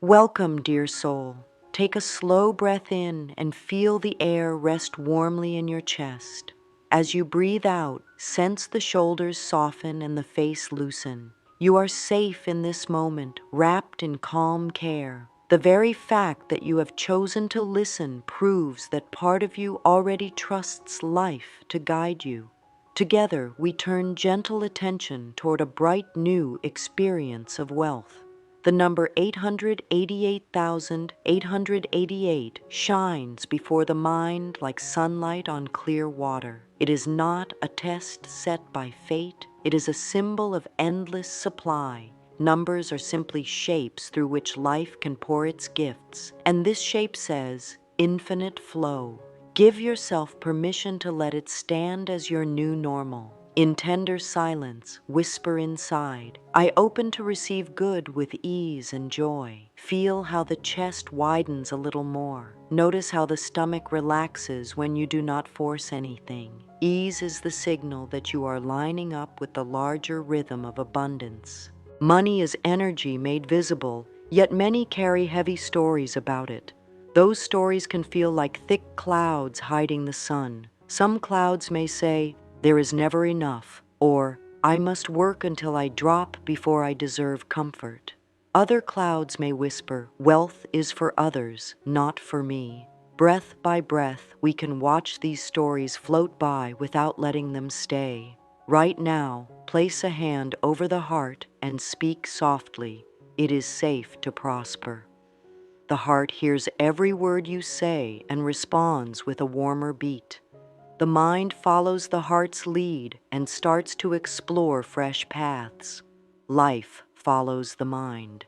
Welcome, dear soul. Take a slow breath in and feel the air rest warmly in your chest. As you breathe out, sense the shoulders soften and the face loosen. You are safe in this moment, wrapped in calm care. The very fact that you have chosen to listen proves that part of you already trusts life to guide you. Together, we turn gentle attention toward a bright new experience of wealth. The number 888,888 shines before the mind like sunlight on clear water. It is not a test set by fate. It is a symbol of endless supply. Numbers are simply shapes through which life can pour its gifts. And this shape says, infinite flow. Give yourself permission to let it stand as your new normal. In tender silence, whisper inside, I open to receive good with ease and joy. Feel how the chest widens a little more. Notice how the stomach relaxes when you do not force anything. Ease is the signal that you are lining up with the larger rhythm of abundance. Money is energy made visible, yet many carry heavy stories about it. Those stories can feel like thick clouds hiding the sun. Some clouds may say, there is never enough, or I must work until I drop before I deserve comfort. Other clouds may whisper, wealth is for others, not for me. Breath by breath, we can watch these stories float by without letting them stay. Right now, place a hand over the heart and speak softly. It is safe to prosper. The heart hears every word you say and responds with a warmer beat. The mind follows the heart's lead and starts to explore fresh paths. Life follows the mind.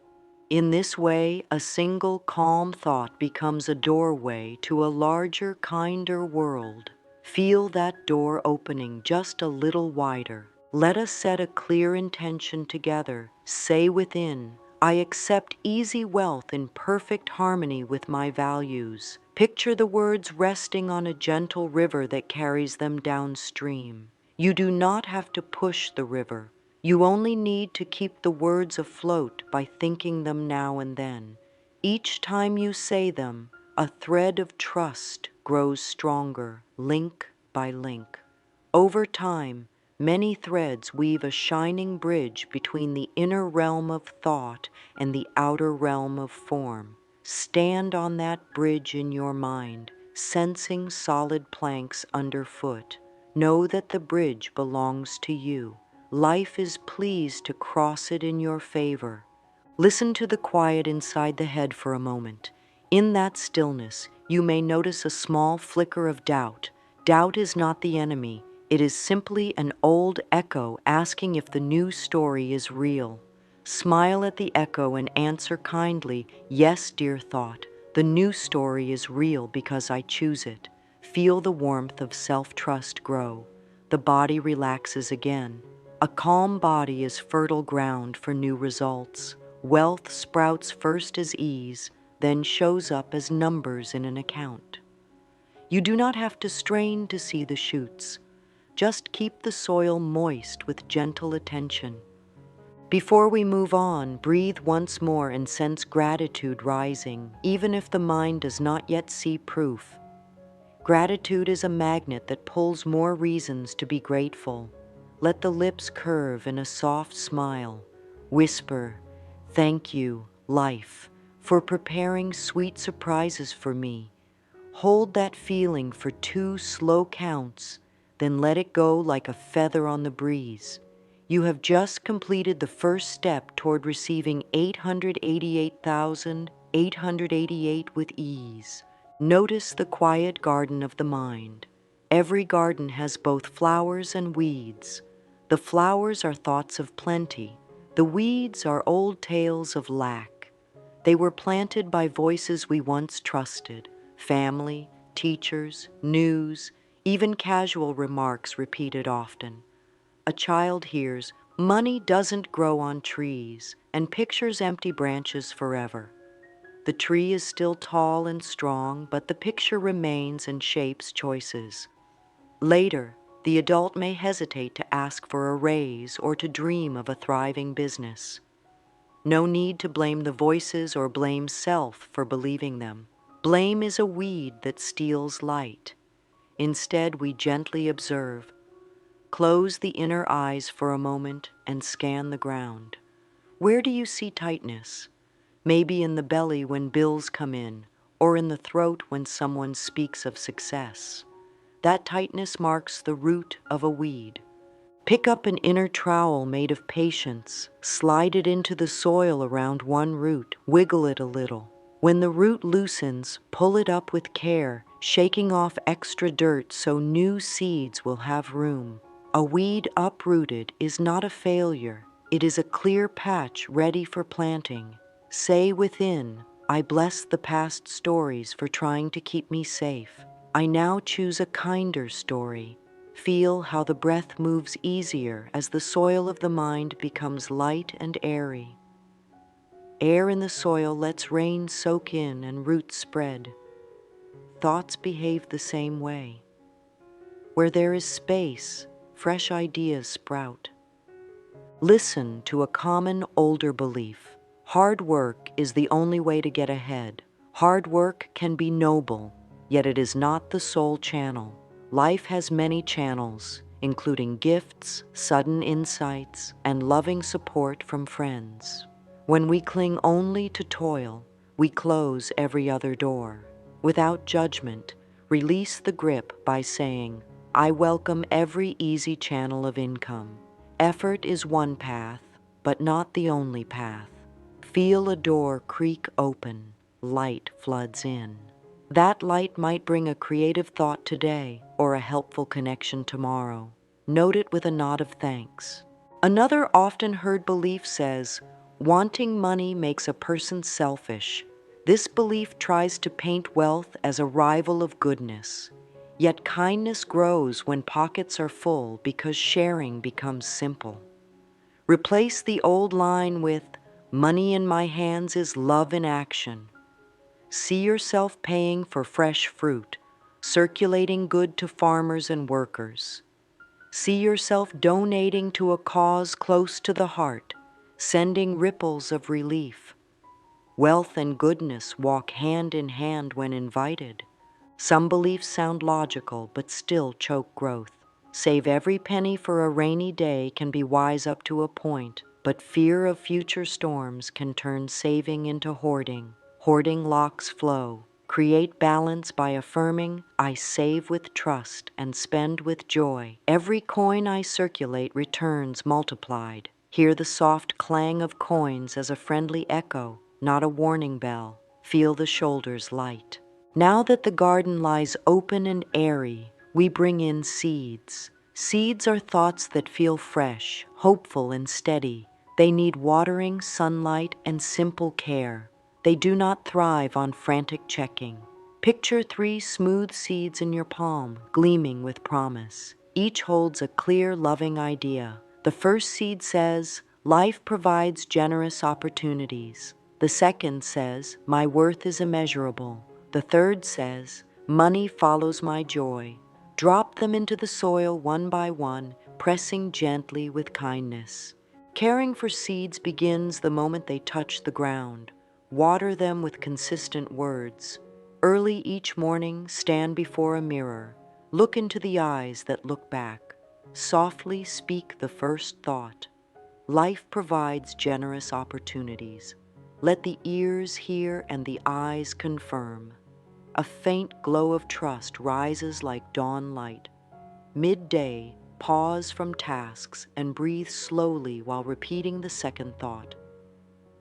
In this way, a single calm thought becomes a doorway to a larger, kinder world. Feel that door opening just a little wider. Let us set a clear intention together. Say within, I accept easy wealth in perfect harmony with my values. Picture the words resting on a gentle river that carries them downstream. You do not have to push the river. You only need to keep the words afloat by thinking them now and then. Each time you say them, a thread of trust grows stronger, link by link. Over time, many threads weave a shining bridge between the inner realm of thought and the outer realm of form. Stand on that bridge in your mind, sensing solid planks underfoot. Know that the bridge belongs to you. Life is pleased to cross it in your favor. Listen to the quiet inside the head for a moment. In that stillness, you may notice a small flicker of doubt. Doubt is not the enemy. It is simply an old echo asking if the new story is real. Smile at the echo and answer kindly, yes, dear thought, the new story is real because I choose it. Feel the warmth of self-trust grow. The body relaxes again. A calm body is fertile ground for new results. Wealth sprouts first as ease, then shows up as numbers in an account. You do not have to strain to see the shoots. Just keep the soil moist with gentle attention. Before we move on, breathe once more and sense gratitude rising, even if the mind does not yet see proof. Gratitude is a magnet that pulls more reasons to be grateful. Let the lips curve in a soft smile. Whisper, thank you, life, for preparing sweet surprises for me. Hold that feeling for 2 slow counts, then let it go like a feather on the breeze. You have just completed the first step toward receiving 888,888 with ease. Notice the quiet garden of the mind. Every garden has both flowers and weeds. The flowers are thoughts of plenty. The weeds are old tales of lack. They were planted by voices we once trusted, family, teachers, news, even casual remarks repeated often. A child hears, money doesn't grow on trees, and pictures empty branches forever. The tree is still tall and strong, but the picture remains and shapes choices. Later, the adult may hesitate to ask for a raise or to dream of a thriving business. No need to blame the voices or blame self for believing them. Blame is a weed that steals light. Instead, we gently observe. Close the inner eyes for a moment and scan the ground. Where do you see tightness? Maybe in the belly when bills come in, or in the throat when someone speaks of success. That tightness marks the root of a weed. Pick up an inner trowel made of patience, slide it into the soil around one root, wiggle it a little. When the root loosens, pull it up with care, shaking off extra dirt so new seeds will have room. A weed uprooted is not a failure. It is a clear patch ready for planting. Say within, I bless the past stories for trying to keep me safe. I now choose a kinder story. Feel how the breath moves easier as the soil of the mind becomes light and airy. Air in the soil lets rain soak in and roots spread. Thoughts behave the same way. Where there is space, fresh ideas sprout. Listen to a common older belief. Hard work is the only way to get ahead. Hard work can be noble, yet it is not the sole channel. Life has many channels, including gifts, sudden insights, and loving support from friends. When we cling only to toil, we close every other door. Without judgment, release the grip by saying, I welcome every easy channel of income. Effort is one path, but not the only path. Feel a door creak open, light floods in. That light might bring a creative thought today or a helpful connection tomorrow. Note it with a nod of thanks. Another often heard belief says, wanting money makes a person selfish. This belief tries to paint wealth as a rival of goodness. Yet kindness grows when pockets are full because sharing becomes simple. Replace the old line with, money in my hands is love in action. See yourself paying for fresh fruit, circulating good to farmers and workers. See yourself donating to a cause close to the heart, sending ripples of relief. Wealth and goodness walk hand in hand when invited. Some beliefs sound logical, but still choke growth. Save every penny for a rainy day can be wise up to a point, but fear of future storms can turn saving into hoarding. Hoarding locks flow. Create balance by affirming, I save with trust and spend with joy. Every coin I circulate returns multiplied. Hear the soft clang of coins as a friendly echo, not a warning bell. Feel the shoulders light. Now that the garden lies open and airy, we bring in seeds. Seeds are thoughts that feel fresh, hopeful, and steady. They need watering, sunlight, and simple care. They do not thrive on frantic checking. Picture 3 smooth seeds in your palm, gleaming with promise. Each holds a clear, loving idea. The first seed says, life provides generous opportunities. The second says, my worth is immeasurable. The third says, money follows my joy. Drop them into the soil one by one, pressing gently with kindness. Caring for seeds begins the moment they touch the ground. Water them with consistent words. Early each morning, stand before a mirror. Look into the eyes that look back. Softly speak the first thought. Life provides generous opportunities. Let the ears hear and the eyes confirm. A faint glow of trust rises like dawn light. Midday, pause from tasks and breathe slowly while repeating the second thought.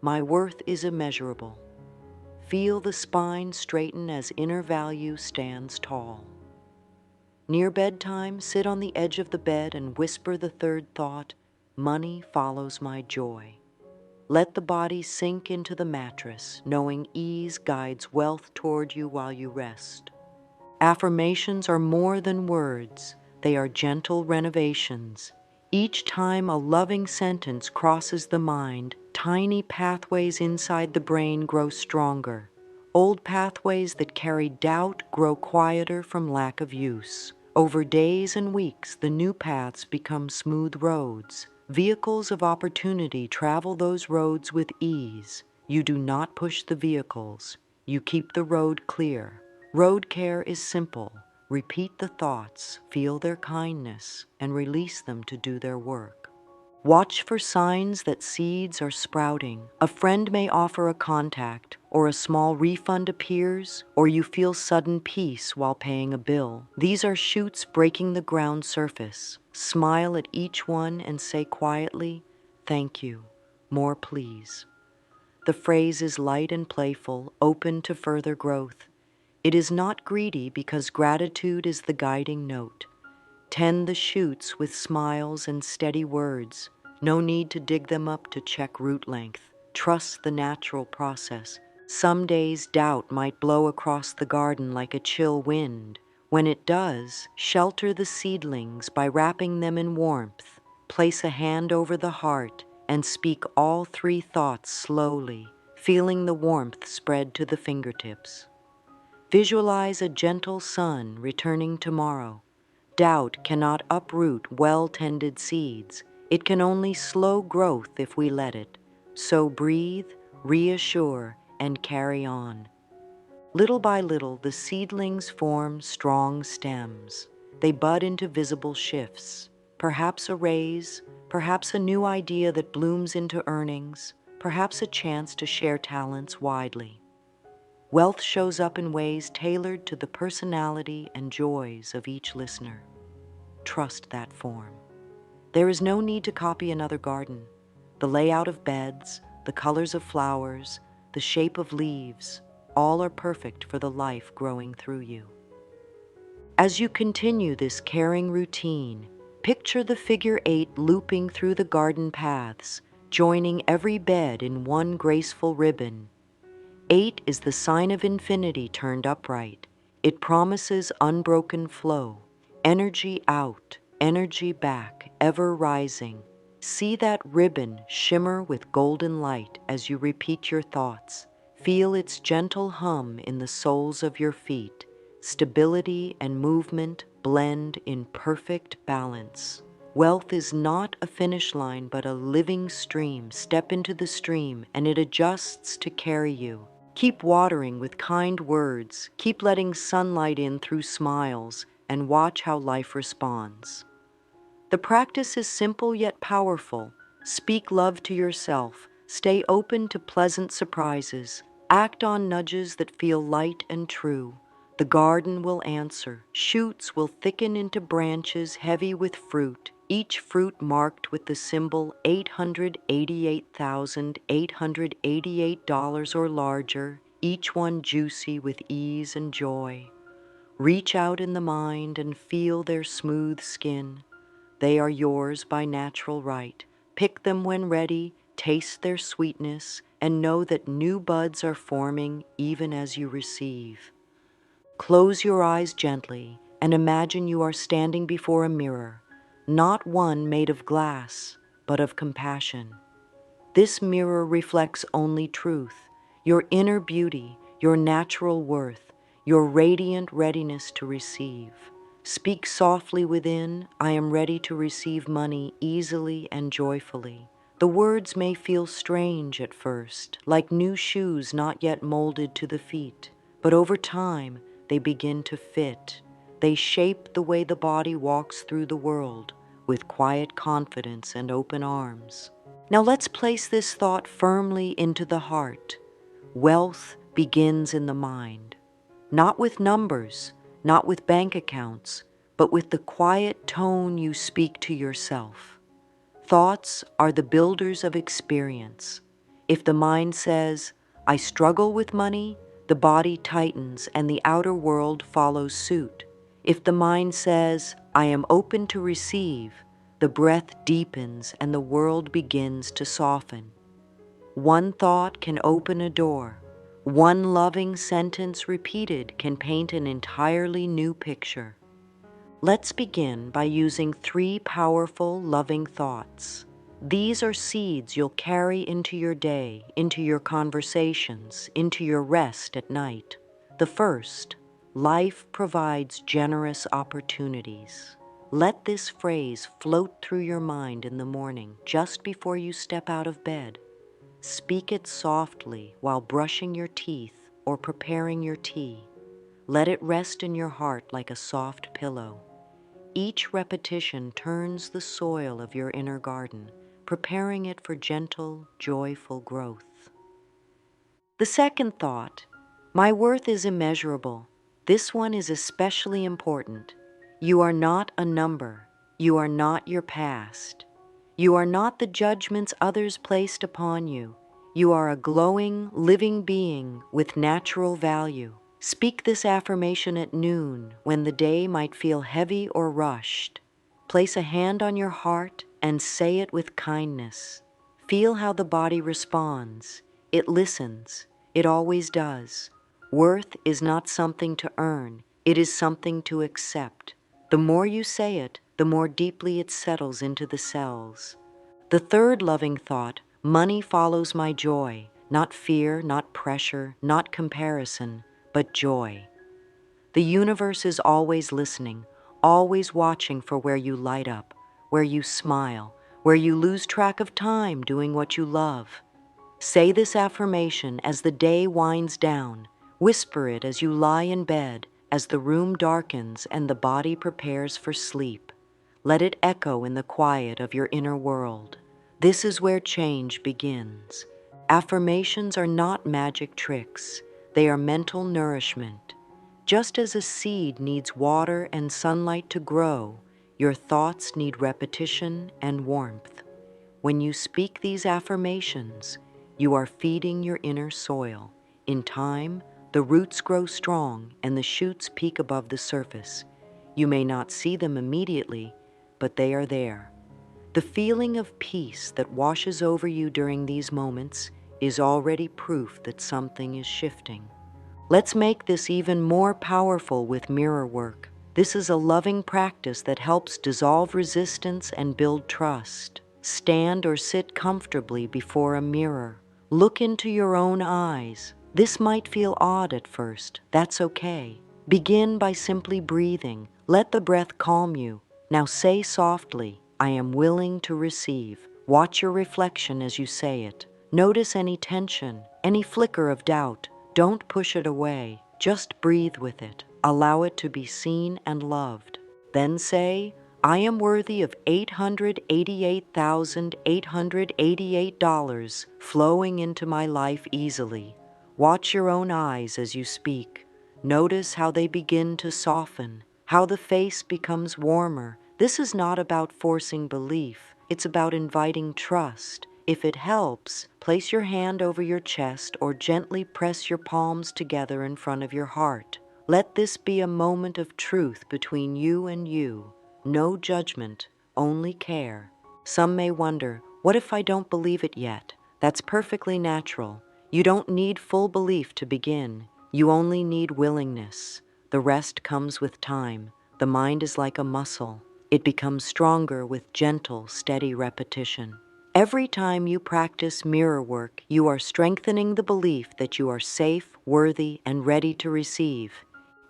My worth is immeasurable. Feel the spine straighten as inner value stands tall. Near bedtime, sit on the edge of the bed and whisper the third thought, money follows my joy. Let the body sink into the mattress, knowing ease guides wealth toward you while you rest. Affirmations are more than words. They are gentle renovations. Each time a loving sentence crosses the mind, tiny pathways inside the brain grow stronger. Old pathways that carry doubt grow quieter from lack of use. Over days and weeks, the new paths become smooth roads. Vehicles of opportunity travel those roads with ease. You do not push the vehicles. You keep the road clear. Road care is simple. Repeat the thoughts, feel their kindness, and release them to do their work. Watch for signs that seeds are sprouting. A friend may offer a contact, or a small refund appears, or you feel sudden peace while paying a bill. These are shoots breaking the ground surface. Smile at each one and say quietly, "Thank you. More, please." The phrase is light and playful, open to further growth. It is not greedy because gratitude is the guiding note. Tend the shoots with smiles and steady words. No need to dig them up to check root length. Trust the natural process. Some days doubt might blow across the garden like a chill wind. When it does, shelter the seedlings by wrapping them in warmth. Place a hand over the heart and speak all three thoughts slowly, feeling the warmth spread to the fingertips. Visualize a gentle sun returning tomorrow. Doubt cannot uproot well-tended seeds. It can only slow growth if we let it. So breathe, reassure, and carry on. Little by little, the seedlings form strong stems. They bud into visible shifts, perhaps a raise, perhaps a new idea that blooms into earnings, perhaps a chance to share talents widely. Wealth shows up in ways tailored to the personality and joys of each listener. Trust that form. There is no need to copy another garden. The layout of beds, the colors of flowers, the shape of leaves, all are perfect for the life growing through you. As you continue this caring routine, picture the figure 8 looping through the garden paths, joining every bed in one graceful ribbon. 8 is the sign of infinity turned upright. It promises unbroken flow, energy out, energy back, ever rising. See that ribbon shimmer with golden light as you repeat your thoughts. Feel its gentle hum in the soles of your feet. Stability and movement blend in perfect balance. Wealth is not a finish line, but a living stream. Step into the stream, and it adjusts to carry you. Keep watering with kind words. Keep letting sunlight in through smiles, and watch how life responds. The practice is simple yet powerful. Speak love to yourself. Stay open to pleasant surprises. Act on nudges that feel light and true. The garden will answer. Shoots will thicken into branches heavy with fruit, each fruit marked with the symbol $888,888 or larger, each one juicy with ease and joy. Reach out in the mind and feel their smooth skin. They are yours by natural right. Pick them when ready, taste their sweetness, and know that new buds are forming even as you receive. Close your eyes gently and imagine you are standing before a mirror, not one made of glass, but of compassion. This mirror reflects only truth, your inner beauty, your natural worth, your radiant readiness to receive. Speak softly within, "I am ready to receive money easily and joyfully." The words may feel strange at first, like new shoes not yet molded to the feet, but over time they begin to fit. They shape the way the body walks through the world with quiet confidence and open arms. Now let's place this thought firmly into the heart. Wealth begins in the mind, not with numbers, not with bank accounts, but with the quiet tone you speak to yourself. Thoughts are the builders of experience. If the mind says, "I struggle with money," the body tightens and the outer world follows suit. If the mind says, "I am open to receive," the breath deepens and the world begins to soften. One thought can open a door. One loving sentence repeated can paint an entirely new picture. Let's begin by using 3 powerful, loving thoughts. These are seeds you'll carry into your day, into your conversations, into your rest at night. The first, life provides generous opportunities. Let this phrase float through your mind in the morning, just before you step out of bed. Speak it softly while brushing your teeth or preparing your tea. Let it rest in your heart like a soft pillow. Each repetition turns the soil of your inner garden, preparing it for gentle, joyful growth. The second thought, my worth is immeasurable. This one is especially important. You are not a number. You are not your past. You are not the judgments others placed upon you. You are a glowing, living being with natural value. Speak this affirmation at noon when the day might feel heavy or rushed. Place a hand on your heart and say it with kindness. Feel how the body responds. It listens. It always does. Worth is not something to earn. It is something to accept. The more you say it, the more deeply it settles into the cells. The third loving thought, money follows my joy. Not fear, not pressure, not comparison, but joy. The universe is always listening, always watching for where you light up, where you smile, where you lose track of time doing what you love. Say this affirmation as the day winds down. Whisper it as you lie in bed, as the room darkens and the body prepares for sleep. Let it echo in the quiet of your inner world. This is where change begins. Affirmations are not magic tricks. They are mental nourishment. Just as a seed needs water and sunlight to grow, your thoughts need repetition and warmth. When you speak these affirmations, you are feeding your inner soil. In time, the roots grow strong and the shoots peak above the surface. You may not see them immediately, but they are there. The feeling of peace that washes over you during these moments is already proof that something is shifting. Let's make this even more powerful with mirror work. This is a loving practice that helps dissolve resistance and build trust. Stand or sit comfortably before a mirror. Look into your own eyes. This might feel odd at first. That's okay. Begin by simply breathing. Let the breath calm you. Now say softly, I am willing to receive. Watch your reflection as you say it. Notice any tension, any flicker of doubt. Don't push it away. Just breathe with it. Allow it to be seen and loved. Then say, I am worthy of $888,888 flowing into my life easily. Watch your own eyes as you speak. Notice how they begin to soften, how the face becomes warmer. This is not about forcing belief. It's about inviting trust. If it helps, place your hand over your chest or gently press your palms together in front of your heart. Let this be a moment of truth between you and you. No judgment, only care. Some may wonder, what if I don't believe it yet? That's perfectly natural. You don't need full belief to begin. You only need willingness. The rest comes with time. The mind is like a muscle. It becomes stronger with gentle, steady repetition. Every time you practice mirror work, you are strengthening the belief that you are safe, worthy, and ready to receive.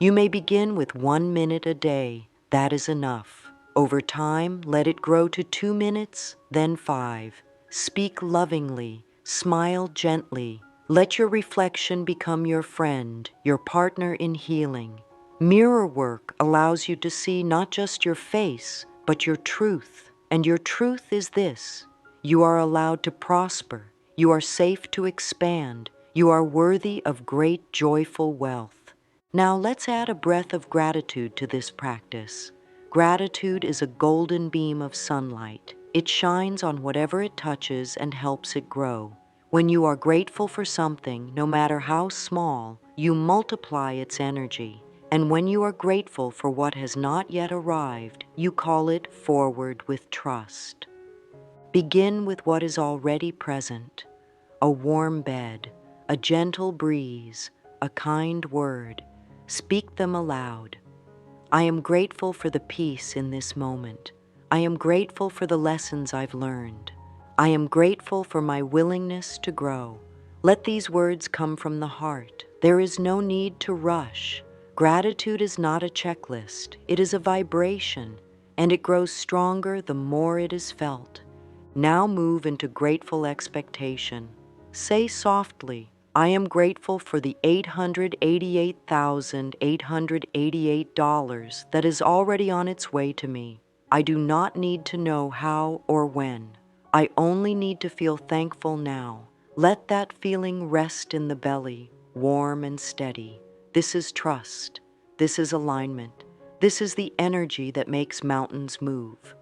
You may begin with 1 minute a day. That is enough. Over time, let it grow to 2 minutes, then 5. Speak lovingly, smile gently. Let your reflection become your friend, your partner in healing. Mirror work allows you to see not just your face, but your truth. And your truth is this. You are allowed to prosper. You are safe to expand. You are worthy of great joyful wealth. Now let's add a breath of gratitude to this practice. Gratitude is a golden beam of sunlight. It shines on whatever it touches and helps it grow. When you are grateful for something, no matter how small, you multiply its energy. And when you are grateful for what has not yet arrived, you call it forward with trust. Begin with what is already present: a warm bed, a gentle breeze, a kind word. Speak them aloud. I am grateful for the peace in this moment. I am grateful for the lessons I've learned. I am grateful for my willingness to grow. Let these words come from the heart. There is no need to rush. Gratitude is not a checklist. It is a vibration. and it grows stronger the more it is felt. Now move into grateful expectation. Say softly, I am grateful for the $888,888 that is already on its way to me. I do not need to know how or when. I only need to feel thankful now. Let that feeling rest in the belly, warm and steady. This is trust. This is alignment. This is the energy that makes mountains move.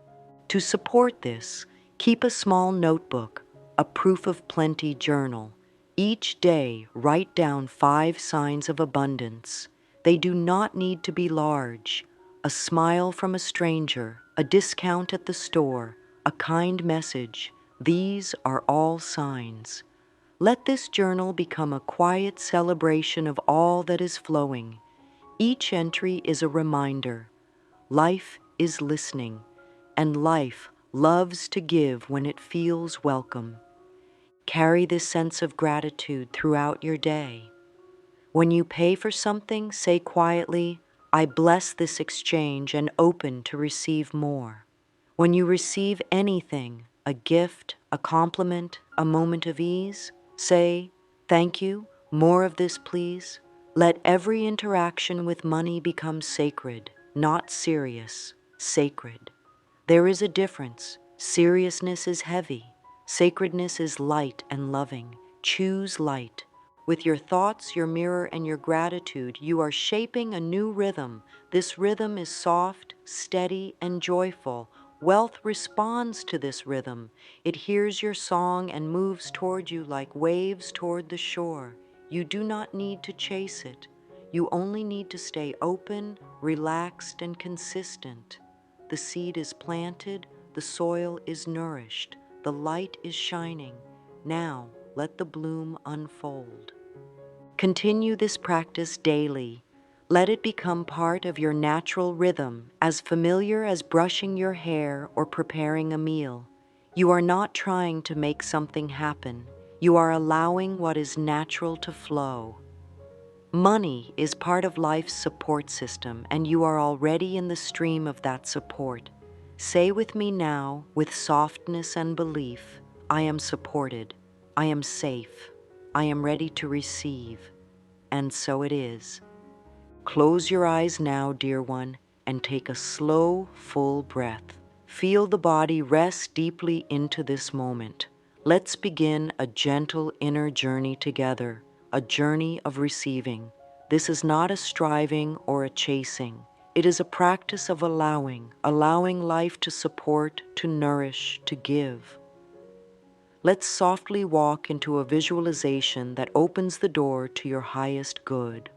To support this, keep a small notebook, a proof of plenty journal. Each day, write down 5 signs of abundance. They do not need to be large. A smile from a stranger, a discount at the store, a kind message. These are all signs. Let this journal become a quiet celebration of all that is flowing. Each entry is a reminder. Life is listening, and life loves to give when it feels welcome. Carry this sense of gratitude throughout your day. When you pay for something, say quietly, I bless this exchange and open to receive more. When you receive anything, a gift, a compliment, a moment of ease, say, thank you, more of this please. Let every interaction with money become sacred, not serious, sacred. There is a difference. Seriousness is heavy. Sacredness is light and loving. Choose light. With your thoughts, your mirror, and your gratitude, you are shaping a new rhythm. This rhythm is soft, steady, and joyful. Wealth responds to this rhythm. It hears your song and moves toward you like waves toward the shore. You do not need to chase it. You only need to stay open, relaxed, and consistent. The seed is planted, the soil is nourished, the light is shining. Now, let the bloom unfold. Continue this practice daily. Let it become part of your natural rhythm, as familiar as brushing your hair or preparing a meal. You are not trying to make something happen. You are allowing what is natural to flow. Money is part of life's support system, and you are already in the stream of that support. Say with me now, with softness and belief, I am supported, I am safe, I am ready to receive. And so it is. Close your eyes now, dear one, and take a slow, full breath. Feel the body rest deeply into this moment. Let's begin a gentle inner journey together, a journey of receiving. This is not a striving or a chasing. It is a practice of allowing life to support, to nourish, to give. Let's softly walk into a visualization that opens the door to your highest good.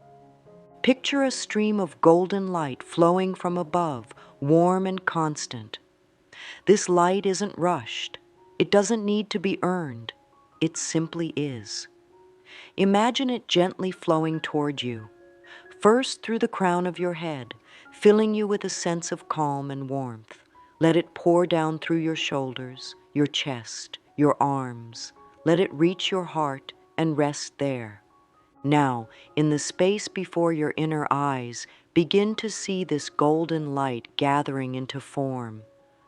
Picture a stream of golden light flowing from above, warm and constant. This light isn't rushed. It doesn't need to be earned. It simply is. Imagine it gently flowing toward you, first through the crown of your head, filling you with a sense of calm and warmth. Let it pour down through your shoulders, your chest, your arms. Let it reach your heart and rest there. Now, in the space before your inner eyes, begin to see this golden light gathering into form.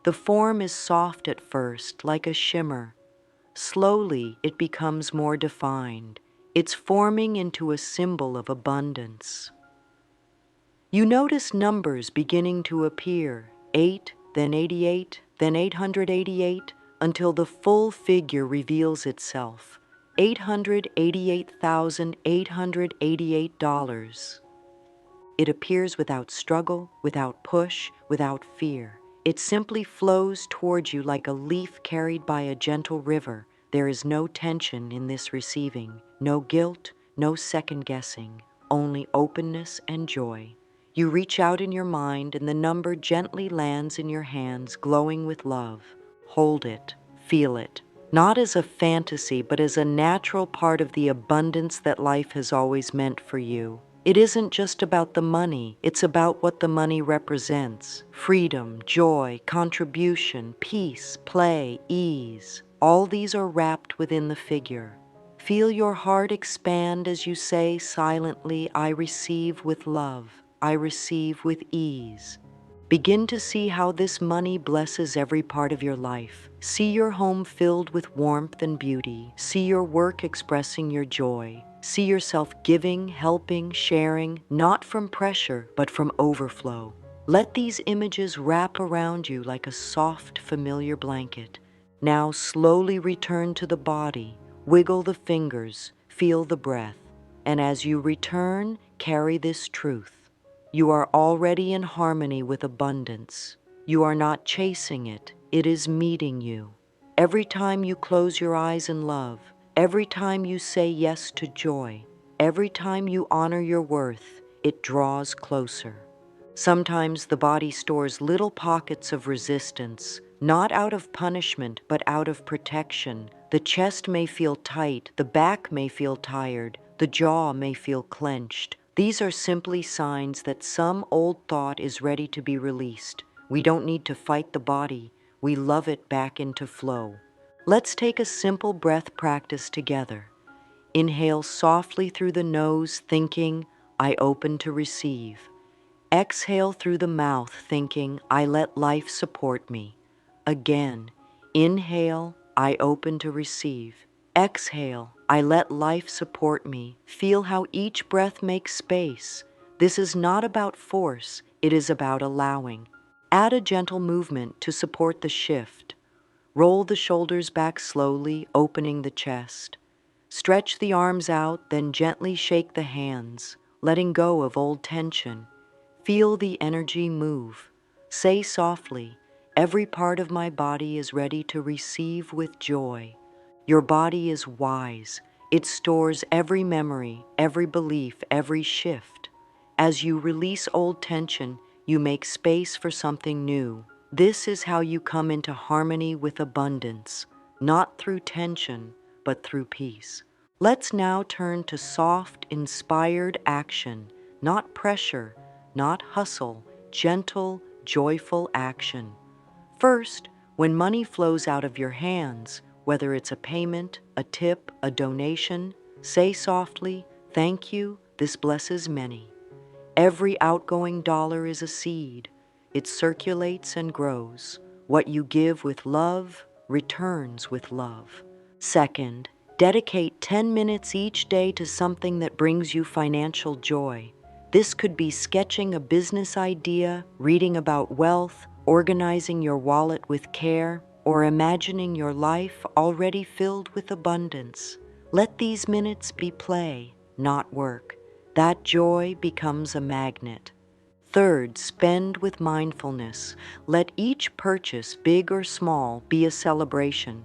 The form is soft at first, like a shimmer. Slowly, it becomes more defined. It's forming into a symbol of abundance. You notice numbers beginning to appear, 8, then 88, then 888, until the full figure reveals itself, $888,888. It appears without struggle, without push, without fear. It simply flows toward you like a leaf carried by a gentle river. There is no tension in this receiving, no guilt, no second guessing, only openness and joy. You reach out in your mind and the number gently lands in your hands, glowing with love. Hold it, feel it, not as a fantasy, but as a natural part of the abundance that life has always meant for you. It isn't just about the money, it's about what the money represents. Freedom, joy, contribution, peace, play, ease. All these are wrapped within the figure. Feel your heart expand as you say silently, I receive with love. I receive with ease. Begin to see how this money blesses every part of your life. See your home filled with warmth and beauty. See your work expressing your joy. See yourself giving, helping, sharing, not from pressure, but from overflow. Let these images wrap around you like a soft, familiar blanket. Now slowly return to the body. Wiggle the fingers. Feel the breath. And as you return, carry this truth. You are already in harmony with abundance. You are not chasing it. It is meeting you. Every time you close your eyes in love, every time you say yes to joy, every time you honor your worth, it draws closer. Sometimes the body stores little pockets of resistance, not out of punishment, but out of protection. The chest may feel tight, the back may feel tired, the jaw may feel clenched. These are simply signs that some old thought is ready to be released. We don't need to fight the body. We love it back into flow. Let's take a simple breath practice together. Inhale softly through the nose, thinking, I open to receive. Exhale through the mouth, thinking, I let life support me. Again, inhale, I open to receive. Exhale, I let life support me. Feel how each breath makes space. This is not about force, it is about allowing. Add a gentle movement to support the shift. Roll the shoulders back slowly, opening the chest. Stretch the arms out, then gently shake the hands, letting go of old tension. Feel the energy move. Say softly, every part of my body is ready to receive with joy. Your body is wise. It stores every memory, every belief, every shift. As you release old tension, you make space for something new. This is how you come into harmony with abundance, not through tension, but through peace. Let's now turn to soft, inspired action, not pressure, not hustle, gentle, joyful action. First, when money flows out of your hands, whether it's a payment, a tip, a donation, say softly, thank you, this blesses many. Every outgoing dollar is a seed. It circulates and grows. What you give with love returns with love. Second, dedicate 10 minutes each day to something that brings you financial joy. This could be sketching a business idea, reading about wealth, organizing your wallet with care, or imagining your life already filled with abundance. Let these minutes be play, not work. That joy becomes a magnet. Third, spend with mindfulness. Let each purchase, big or small, be a celebration.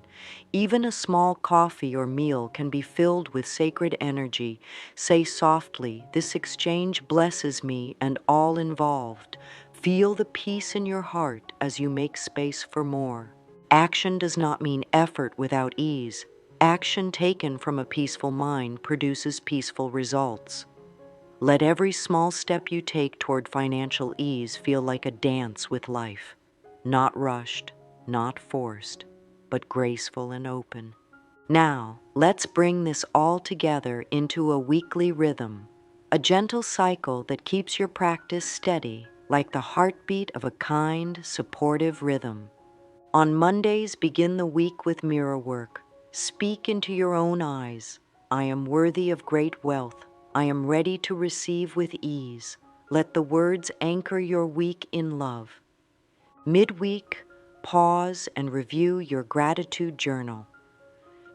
Even a small coffee or meal can be filled with sacred energy. Say softly, this exchange blesses me and all involved. Feel the peace in your heart as you make space for more. Action does not mean effort without ease. Action taken from a peaceful mind produces peaceful results. Let every small step you take toward financial ease feel like a dance with life, not rushed, not forced, but graceful and open. Now, let's bring this all together into a weekly rhythm, a gentle cycle that keeps your practice steady, like the heartbeat of a kind, supportive rhythm. On Mondays, begin the week with mirror work. Speak into your own eyes. I am worthy of great wealth. I am ready to receive with ease. Let the words anchor your week in love. Midweek, pause and review your gratitude journal.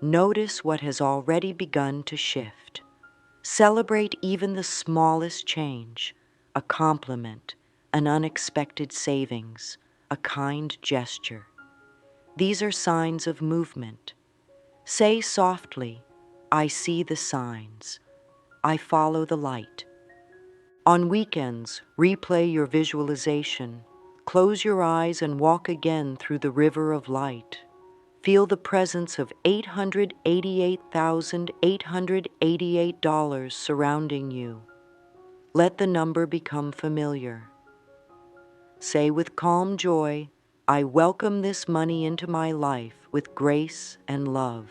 Notice what has already begun to shift. Celebrate even the smallest change, a compliment, an unexpected savings, a kind gesture. These are signs of movement. Say softly, I see the signs. I follow the light. On weekends, replay your visualization. Close your eyes and walk again through the river of light. Feel the presence of $888,888 surrounding you. Let the number become familiar. Say with calm joy, I welcome this money into my life with grace and love.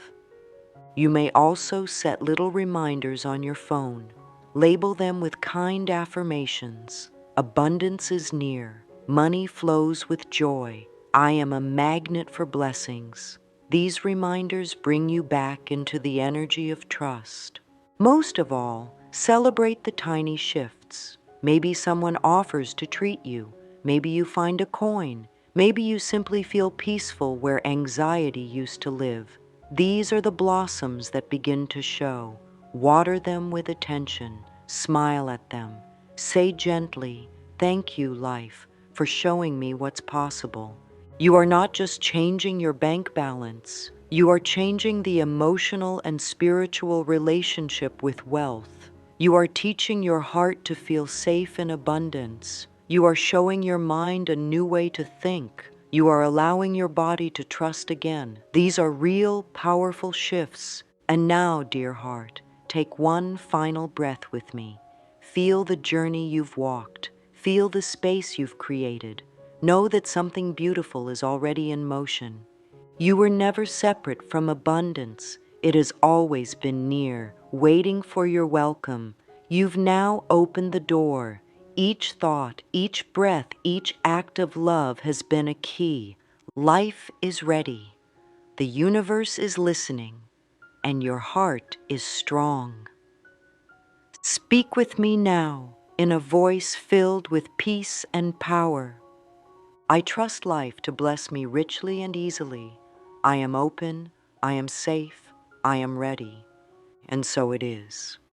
You may also set little reminders on your phone. Label them with kind affirmations. Abundance is near. Money flows with joy. I am a magnet for blessings. These reminders bring you back into the energy of trust. Most of all, celebrate the tiny shifts. Maybe someone offers to treat you. Maybe you find a coin. Maybe you simply feel peaceful where anxiety used to live. These are the blossoms that begin to show. Water them with attention. Smile at them. Say gently, "Thank you, life, for showing me what's possible." You are not just changing your bank balance, you are changing the emotional and spiritual relationship with wealth. You are teaching your heart to feel safe in abundance. You are showing your mind a new way to think. You are allowing your body to trust again. These are real, powerful shifts. And now, dear heart, take one final breath with me. Feel the journey you've walked. Feel the space you've created. Know that something beautiful is already in motion. You were never separate from abundance. It has always been near, waiting for your welcome. You've now opened the door. Each thought, each breath, each act of love has been a key. Life is ready. The universe is listening, and your heart is strong. Speak with me now in a voice filled with peace and power. I trust life to bless me richly and easily. I am open, I am safe, I am ready. And so it is.